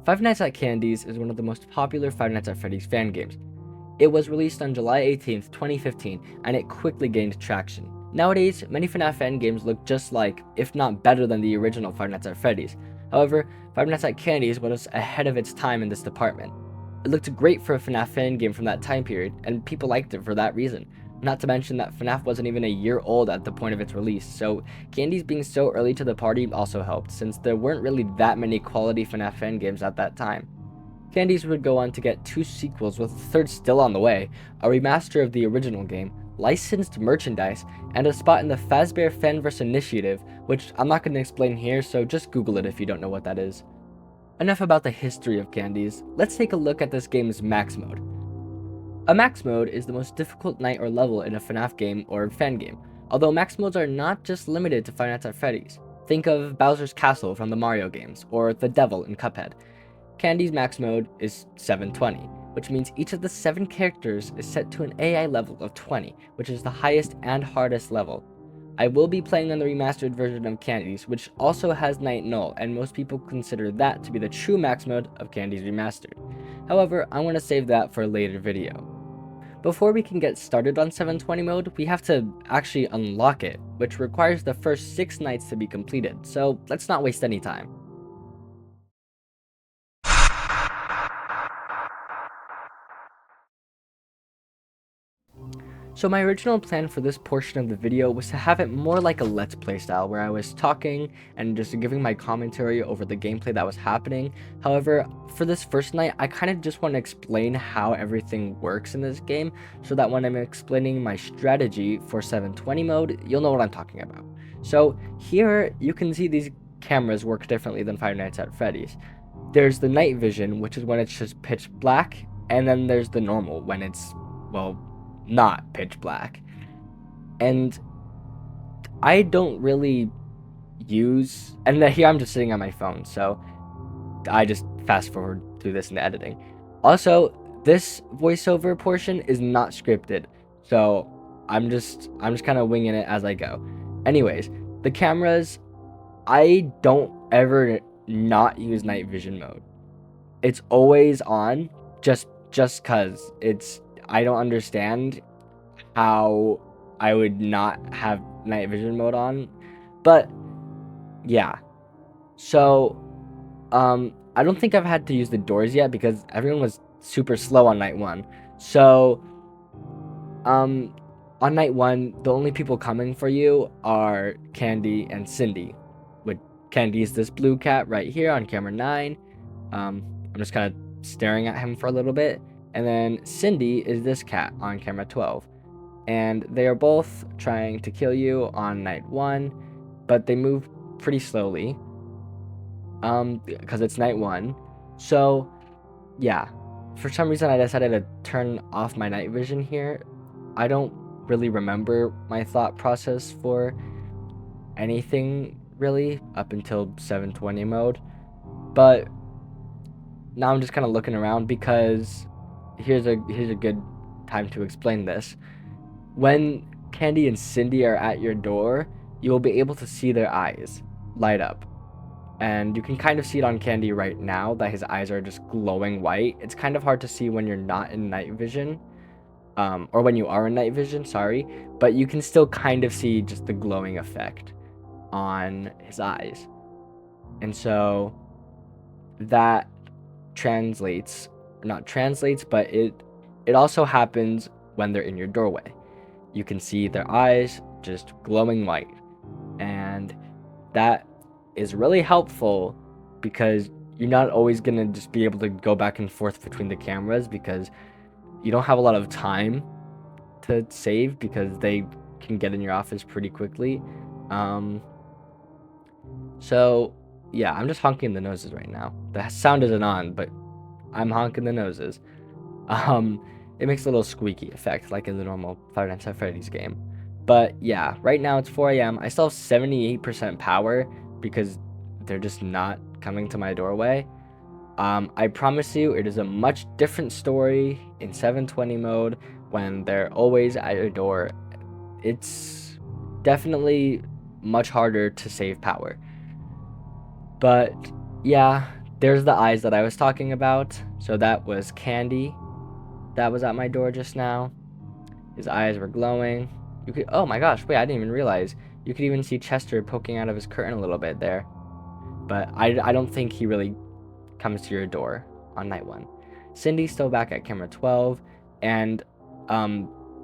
Five Nights at Candy's is one of the most popular Five Nights at Freddy's fan games. It was released on July 18th, 2015, and it quickly gained traction. Nowadays, many FNAF fan games look just like, if not better than the original Five Nights at Freddy's. However, Five Nights at Candy's was ahead of its time in this department. It looked great for a FNAF fan game from that time period, and people liked it for that reason. Not to mention that FNAF wasn't even a year old at the point of its release, so Candy's being so early to the party also helped, since there weren't really that many quality FNAF fan games at that time. Candy's would go on to get 2 sequels, with a third still on the way, a remaster of the original game, licensed merchandise, and a spot in the Fazbear Fanverse Initiative, which I'm not going to explain here, so just Google it if you don't know what that is. Enough about the history of Candy's, let's take a look at this game's max mode. A max mode is the most difficult night or level in a FNAF game or fan game, although max modes are not just limited to Five Nights at Freddy's. Think of Bowser's Castle from the Mario games, or the Devil in Cuphead. Candy's max mode is 720, which means each of the 7 characters is set to an AI level of 20, which is the highest and hardest level. I will be playing on the remastered version of Candy's, which also has Night Null, and most people consider that to be the true max mode of Candy's Remastered. However, I want to save that for a later video. Before we can get started on 720 mode, we have to actually unlock it, which requires the first 6 nights to be completed, so let's not waste any time. So my original plan for this portion of the video was to have it more like a Let's Play style, where I was talking and just giving my commentary over the gameplay that was happening. However, for this first night, I kind of just want to explain how everything works in this game, so that when I'm explaining my strategy for 720 mode, you'll know what I'm talking about. So here, you can see these cameras work differently than Five Nights at Freddy's. There's the night vision, which is when it's just pitch black, and then there's the normal, when it's, well, not pitch black. And I don't really use, and here I'm just sitting on my phone, so I just fast forward through this in the editing. Also, this voiceover portion is not scripted, so I'm just kind of winging it as I go. Anyways, the cameras, I don't ever not use night vision mode. It's always on, just cause I don't understand how I would not have night vision mode on, but yeah. So, I don't think I've had to use the doors yet because everyone was super slow on night 1. So, on night 1, the only people coming for you are Candy and Cindy. With Candy is this blue cat right here on camera 9. I'm just kind of staring at him for a little bit. And then Cindy is this cat on camera 12. And they are both trying to kill you on night 1, but they move pretty slowly. Because it's night 1. So, yeah. For some reason, I decided to turn off my night vision here. I don't really remember my thought process for anything, really, up until 720 mode. But now I'm just kind of looking around because here's a good time to explain this. When Candy and Cindy are at your door, you will be able to see their eyes light up. And you can kind of see it on Candy right now that his eyes are just glowing white. It's kind of hard to see when you're not in night vision. Or when you are in night vision, sorry. But you can still kind of see just the glowing effect on his eyes. And so that translates, not translates, but it also happens when they're in your doorway. You can see their eyes just glowing white, and that is really helpful because you're not always gonna just be able to go back and forth between the cameras because you don't have a lot of time to save because they can get in your office pretty quickly. So yeah, I'm just honking the noses right now. The sound isn't on, but I'm honking the noses. It makes a little squeaky effect, like in the normal Five Nights at Freddy's game. But yeah, right now it's 4 a.m. I still have 78% power because they're just not coming to my doorway. I promise you, it is a much different story in 720 mode when they're always at your door. It's definitely much harder to save power. But yeah, There's the eyes that I was talking about. So that was Candy that was at my door just now. His eyes were glowing. You could, oh my gosh, wait, I didn't even realize. You could even see Chester poking out of his curtain a little bit there. But I don't think he really comes to your door on night 1. Cindy's still back at camera 12, and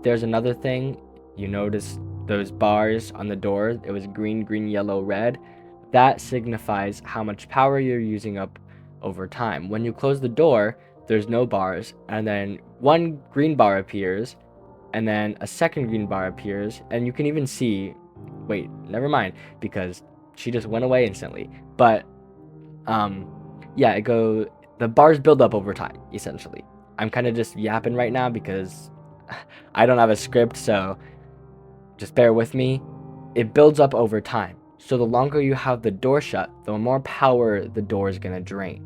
there's another thing. You notice those bars on the door. It was green, green, yellow, red. That signifies how much power you're using up over time. When you close the door, there's no bars, and then one green bar appears, and then a second green bar appears, and you can even see, wait, never mind, because she just went away instantly. But yeah, the bars build up over time, essentially. I'm kind of just yapping right now because I don't have a script, so just bear with me. It builds up over time. So the longer you have the door shut, the more power the door is going to drain.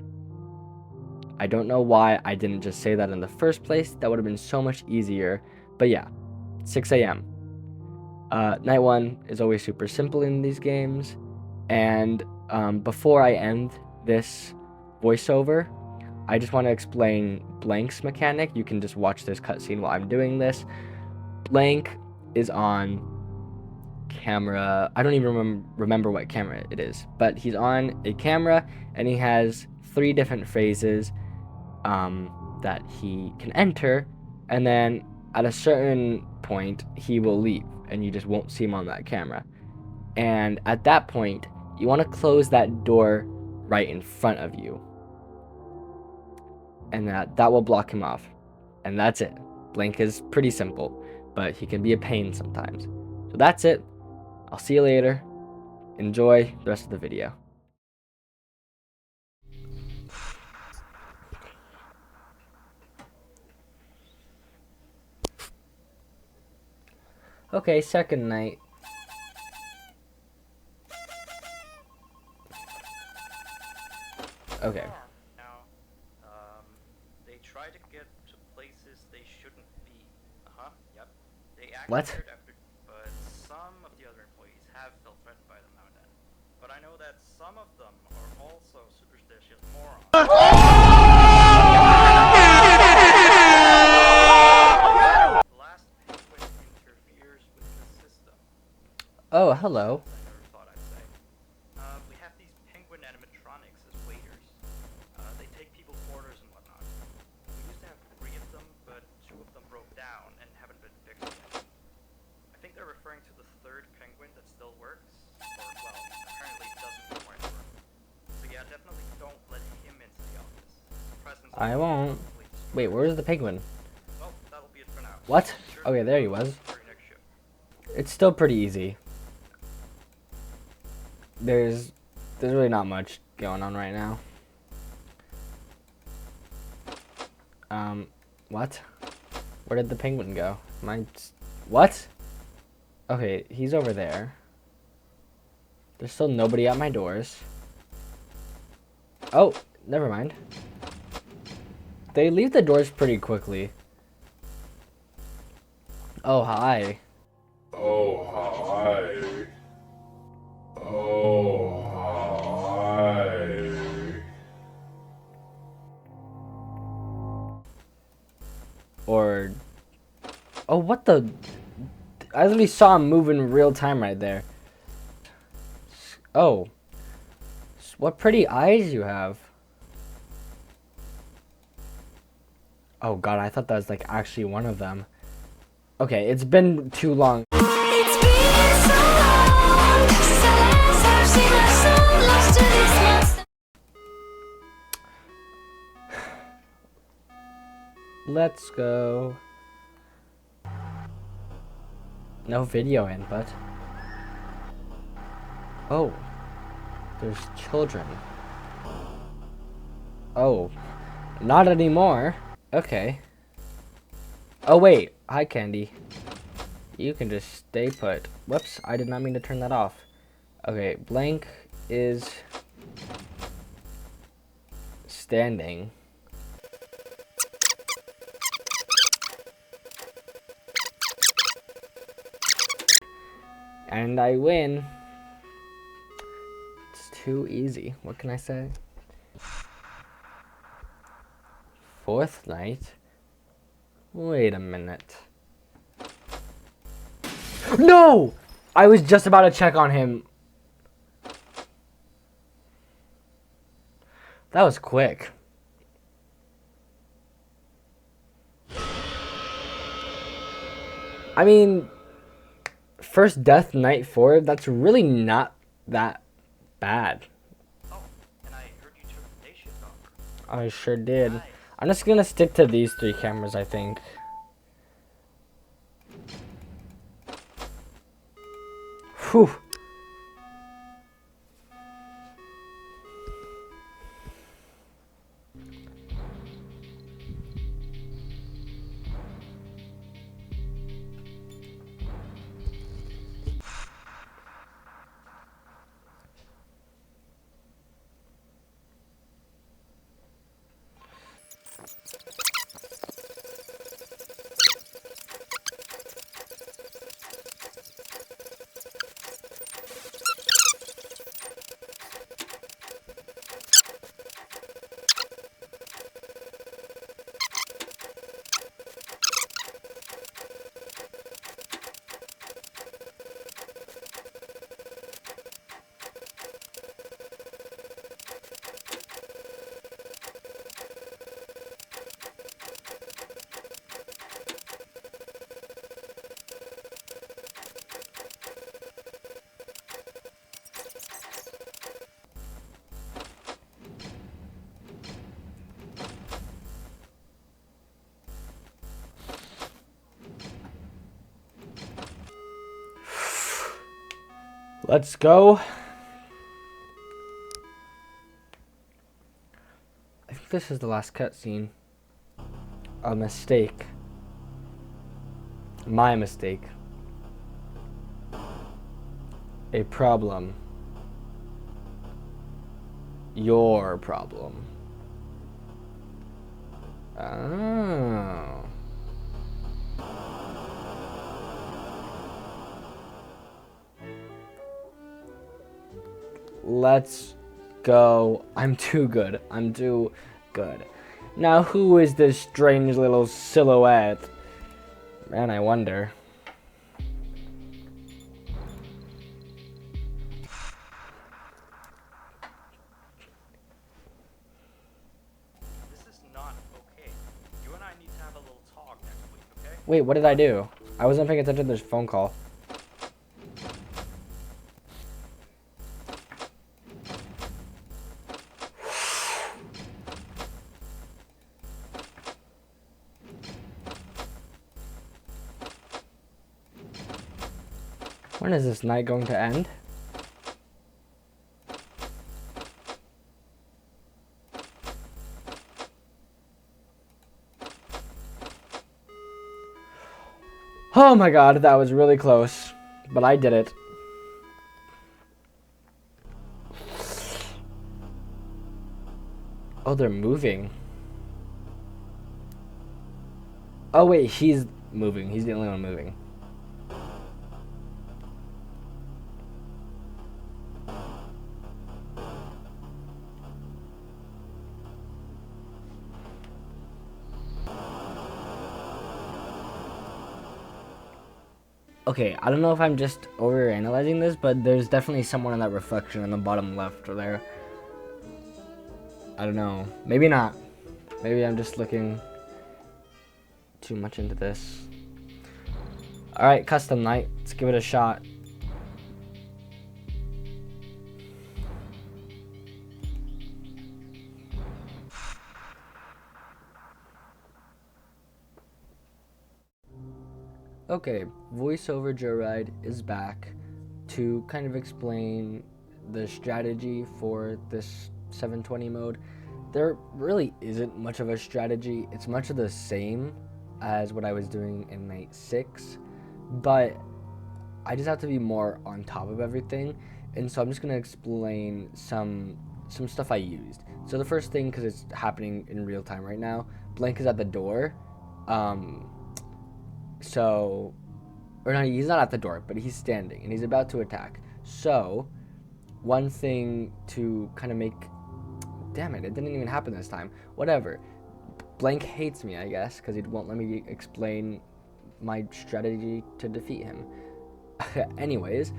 I don't know why I didn't just say that in the first place. That would have been so much easier. But yeah, 6 a.m. Night 1 is always super simple in these games. And before I end this voiceover, I just want to explain Blank's mechanic. You can just watch this cutscene while I'm doing this. Blank is on camera. I don't even remember what camera it is, but he's on a camera and he has 3 different phases that he can enter, and then at a certain point he will leave and you just won't see him on that camera. And at that point, you want to close that door right in front of you, and that will block him off. And that's it. Blank is pretty simple, but he can be a pain sometimes. So that's it. I'll see you later. Enjoy the rest of the video. Okay, second night. Okay. Now, they try to get to places they shouldn't be. Yep. They What? acted after, but some of the other employees have felt threatened by them now and then. But I know that some of them are also superstitious morons. The last penguin interferes with the system. Oh, hello. I never thought I'd say. We have these penguin animatronics as waiters. They take people's orders and whatnot. We used to have 3 of them, but 2 of them broke down and haven't been fixed yet. I think they're referring to the 3rd penguin that still works. Or, well, apparently it doesn't quite work. So yeah, definitely don't let him into the office. His presence I won't. Wait, where's the penguin? Well, that'll be it for now. What? Okay, there he was. For your next shift. It's still pretty easy. There's really not much going on right now. What? Where did the penguin go? What? Okay, he's over there. There's still nobody at my doors. Oh, never mind. They leave the doors pretty quickly. Oh, hi. Oh, hi. Oh, hi. Or... Oh, what the... I literally saw him move in real time right there. Oh. What pretty eyes you have. Oh god, I thought that was like actually one of them. Okay, it's been too long. It's been so long since I last have seen my soul lost to this monster. Let's go. No video input. Oh. There's children. Oh. Not anymore. Okay. Oh wait. Hi, Candy. You can just stay put. Whoops, I did not mean to turn that off. Okay, Blank is standing. And I win. It's too easy. What can I say? 4th night? Wait a minute. No! I was just about to check on him. That was quick. I mean, first death night 4, that's really not that bad. Oh, and I heard you took the day shift offer. I sure did. Nice. I'm just gonna stick to these 3 cameras, I think. Whew. Let's go. I think this is the last cutscene. A mistake. My mistake. A problem. Your problem. Oh. Let's go. I'm too good. I'm too good. Now, who is this strange little silhouette? Man, I wonder. This is not okay. You and I need to have a little talk next week, okay? Wait, what did I do? I wasn't paying attention to this phone call. When is this night going to end? Oh my god, that was really close. But I did it. Oh, they're moving. Oh wait, he's moving. He's the only one moving. Okay, I don't know if I'm just overanalyzing this, but there's definitely someone in that reflection in the bottom left or there. I don't know. Maybe not. Maybe I'm just looking too much into this. Alright, custom night. Let's give it a shot. Okay, voiceover Joyride is back to kind of explain the strategy for this 720 mode. There really isn't much of a strategy. It's much of the same as what I was doing in night 6, but I just have to be more on top of everything, and so I'm just going to explain some stuff I used. So the first thing, because it's happening in real time right now, Blank is at the door. So, or no, he's not at the door, but he's standing and he's about to attack. So, one thing to kind of make, damn it, it didn't even happen this time. Whatever. Blank hates me, I guess, because he won't let me explain my strategy to defeat him. Anyways,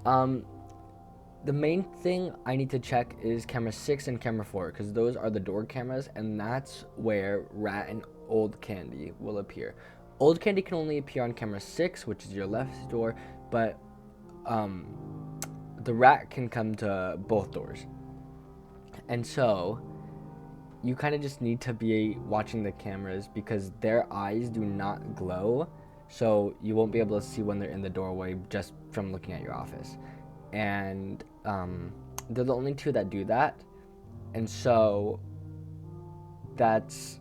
the main thing I need to check is camera 6 and camera 4, because those are the door cameras, and that's where Rat and Old Candy will appear. Old Candy can only appear on camera 6, which is your left door, but the Rat can come to both doors. And so you kind of just need to be watching the cameras because their eyes do not glow, so you won't be able to see when they're in the doorway just from looking at your office. And they're the only two that do that, and so that's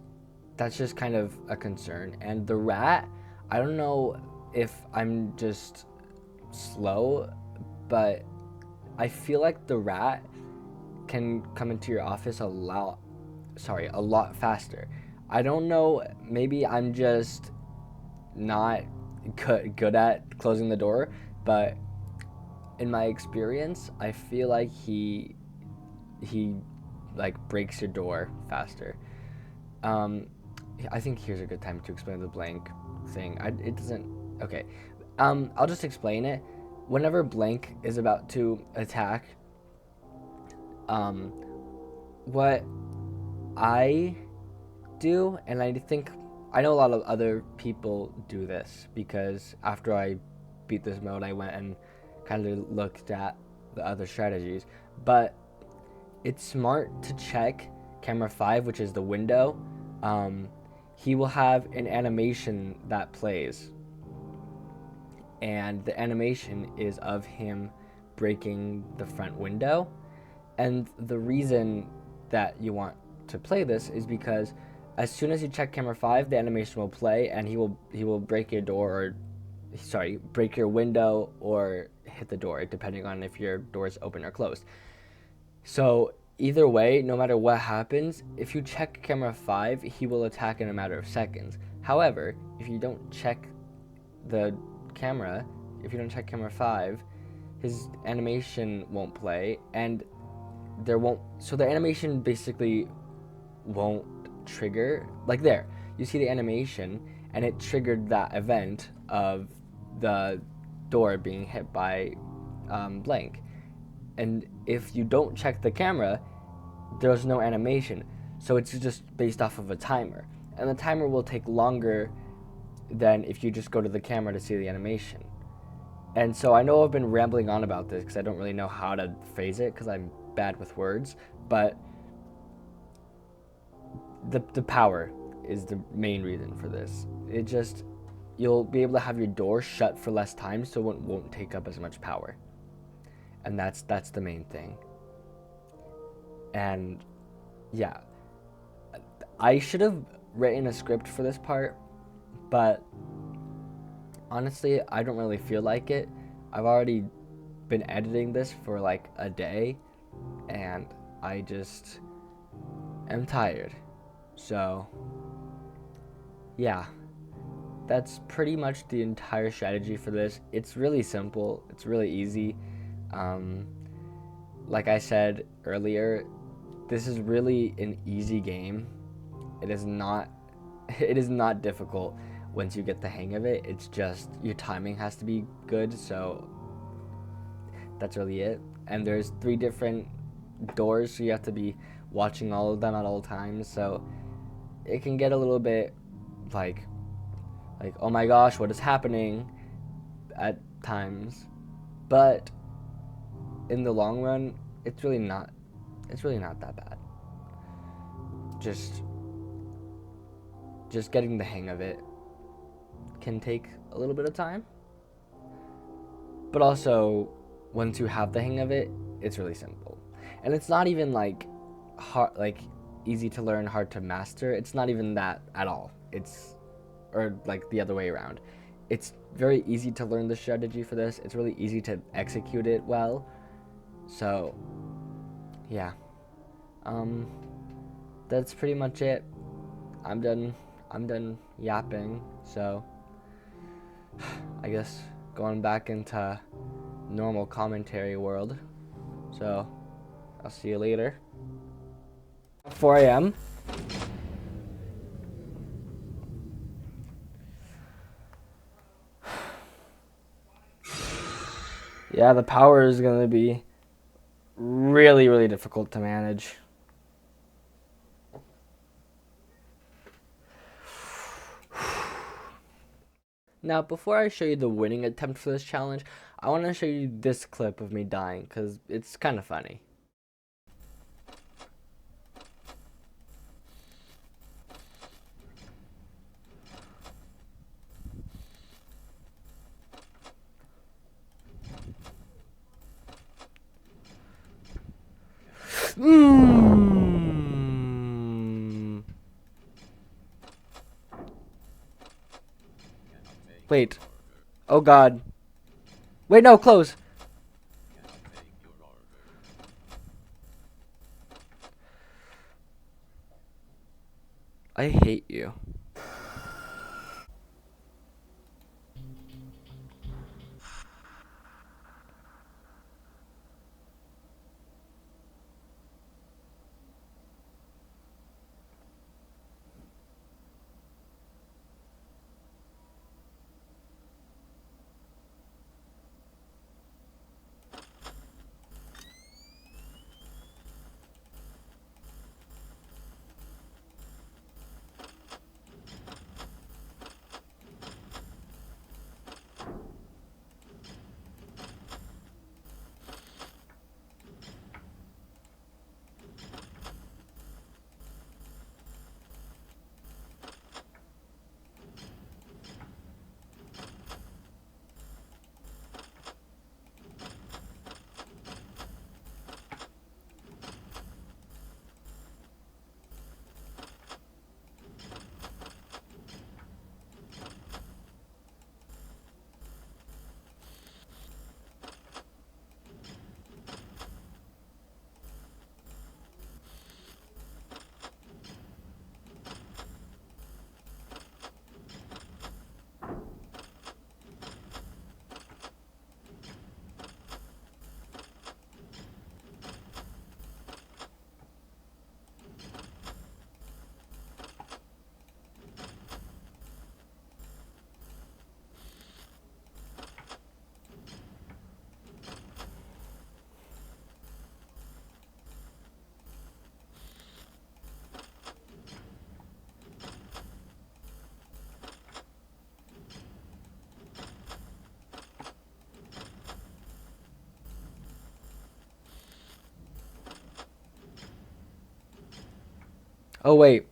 just kind of a concern. And the Rat, I don't know if I'm just slow, but I feel like the Rat can come into your office a lot faster. I don't know, maybe I'm just not good at closing the door, but in my experience, I feel like he like breaks your door faster. I think here's a good time to explain the blank thing. It doesn't. Okay. I'll just explain it. Whenever blank is about to attack, what I do, and I think I know a lot of other people do this, because after I beat this mode, I went and kind of looked at the other strategies, but it's smart to check camera 5, which is the window. He will have an animation that plays, and the animation is of him breaking the front window. And the reason that you want to play this is because as soon as you check camera 5, the animation will play, and he will break your door, or break your window or hit the door, depending on if your door is open or closed. So either way, no matter what happens, if you check camera 5, he will attack in a matter of seconds. However, if you don't check the camera, if you don't check camera 5, his animation won't play, and so the animation basically won't trigger. Like, there, you see the animation, and it triggered that event of the door being hit by blank. And if you don't check the camera, there's no animation, so it's just based off of a timer, and the timer will take longer than if you just go to the camera to see the animation. And so I know I've been rambling on about this because I don't really know how to phrase it because I'm bad with words, but the power is the main reason for this. It just, you'll be able to have your door shut for less time, so it won't take up as much power. And that's the main thing. And yeah, I should have written a script for this part, but honestly, I don't really feel like it. I've already been editing this for like a day, and I just am tired. So yeah, that's pretty much the entire strategy for this. It's really simple, it's really easy. Like I said earlier, this is really an easy game. It is not difficult once you get the hang of it. It's just your timing has to be good, so that's really it. And there's 3 different doors, so you have to be watching all of them at all times, so it can get a little bit like oh my gosh, what is happening at times. But in the long run, it's really not that bad. Just getting the hang of it can take a little bit of time, but also once you have the hang of it, it's really simple. And it's not even like hard, like easy to learn, hard to master. It's not even that at all. Or like the other way around. It's very easy to learn the strategy for this. It's really easy to execute it well. So yeah, that's pretty much it. I'm done yapping, so I guess going back into normal commentary world. So I'll see you later. 4 a.m. Yeah, the power is gonna be really, really difficult to manage. Now, before I show you the winning attempt for this challenge, I want to show you this clip of me dying because it's kind of funny. Mm. Wait. Oh God. Wait, no, close. I hate you. Oh wait.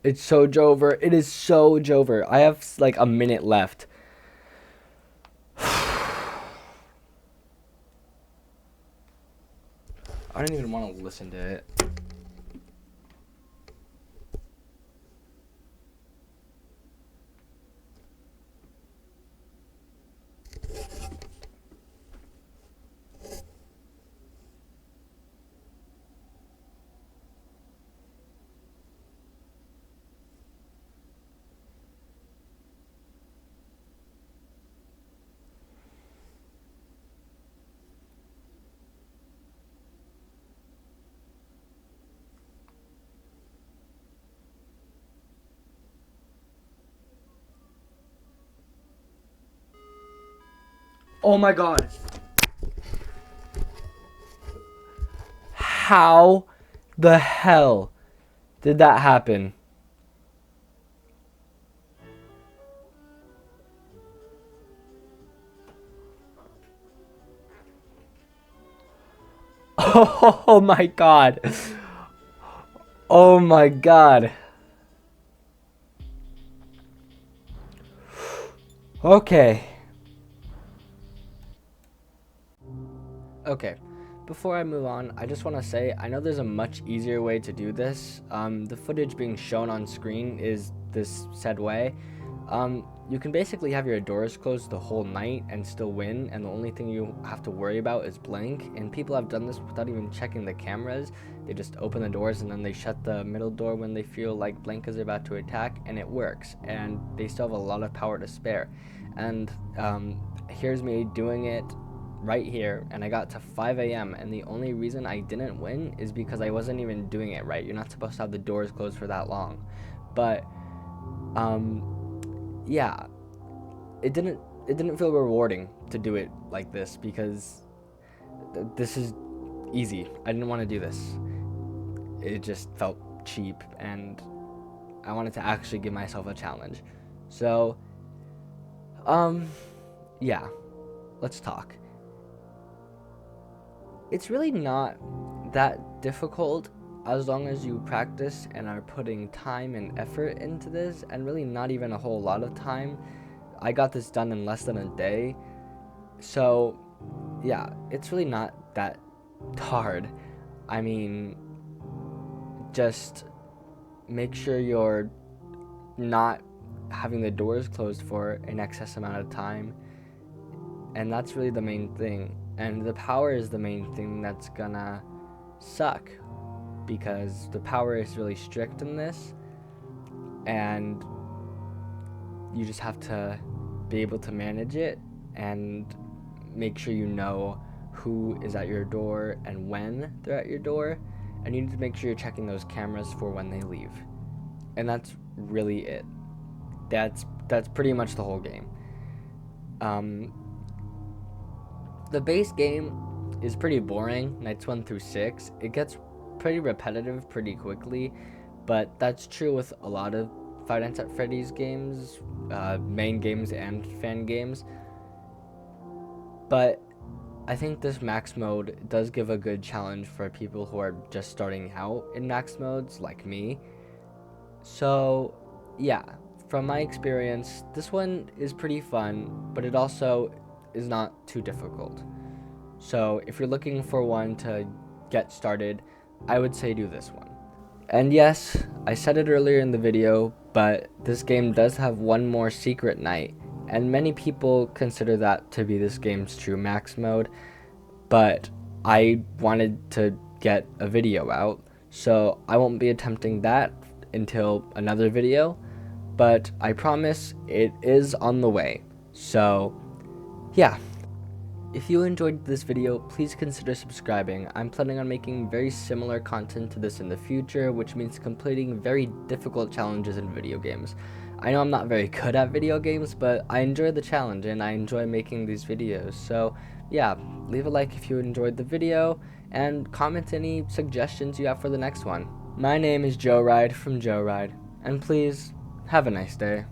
It's so Jover. It is so Jover. I have like a minute left. I don't even want to listen to it. Oh my god. How the hell did that happen? Oh my god. Oh my god. Okay. Okay. Before I move on, I just want to say I know there's a much easier way to do this. The footage being shown on screen is this said way. You can basically have your doors closed the whole night and still win, and the only thing you have to worry about is blink. And people have done this without even checking the cameras. They just open the doors and then they shut the middle door when they feel like blink is about to attack, and it works. And they still have a lot of power to spare. And here's me doing it right here, and I got to 5 a.m. and the only reason I didn't win is because I wasn't even doing it right. You're not supposed to have the doors closed for that long. But yeah, it didn't feel rewarding to do it like this because this is easy. I didn't want to do this. It just felt cheap, and I wanted to actually give myself a challenge. So yeah, let's talk. It's really not that difficult as long as you practice and are putting time and effort into this, and really not even a whole lot of time. I got this done in less than a day. So yeah, it's really not that hard. I mean, just make sure you're not having the doors closed for an excess amount of time, and that's really the main thing. And the power is the main thing that's gonna suck, because the power is really strict in this, and you just have to be able to manage it and make sure you know who is at your door and when they're at your door, and you need to make sure you're checking those cameras for when they leave. And that's really it. That's pretty much the whole game. The base game is pretty boring, nights 1 through 6. It gets pretty repetitive pretty quickly, but that's true with a lot of Five Nights at Freddy's games, main games and fan games. But I think this max mode does give a good challenge for people who are just starting out in max modes like me. So yeah, from my experience, this one is pretty fun, but it also is not too difficult. So if you're looking for one to get started, I would say do this one. And yes, I said it earlier in the video, but this game does have one more secret night, and many people consider that to be this game's true max mode, but I wanted to get a video out, so I won't be attempting that until another video, but I promise it is on the way. So yeah, if you enjoyed this video, please consider subscribing. I'm planning on making very similar content to this in the future, which means completing very difficult challenges in video games. I know I'm not very good at video games, but I enjoy the challenge and I enjoy making these videos. So yeah, leave a like if you enjoyed the video, and comment any suggestions you have for the next one. My name is Joe Ride from Joe Ride, and please have a nice day.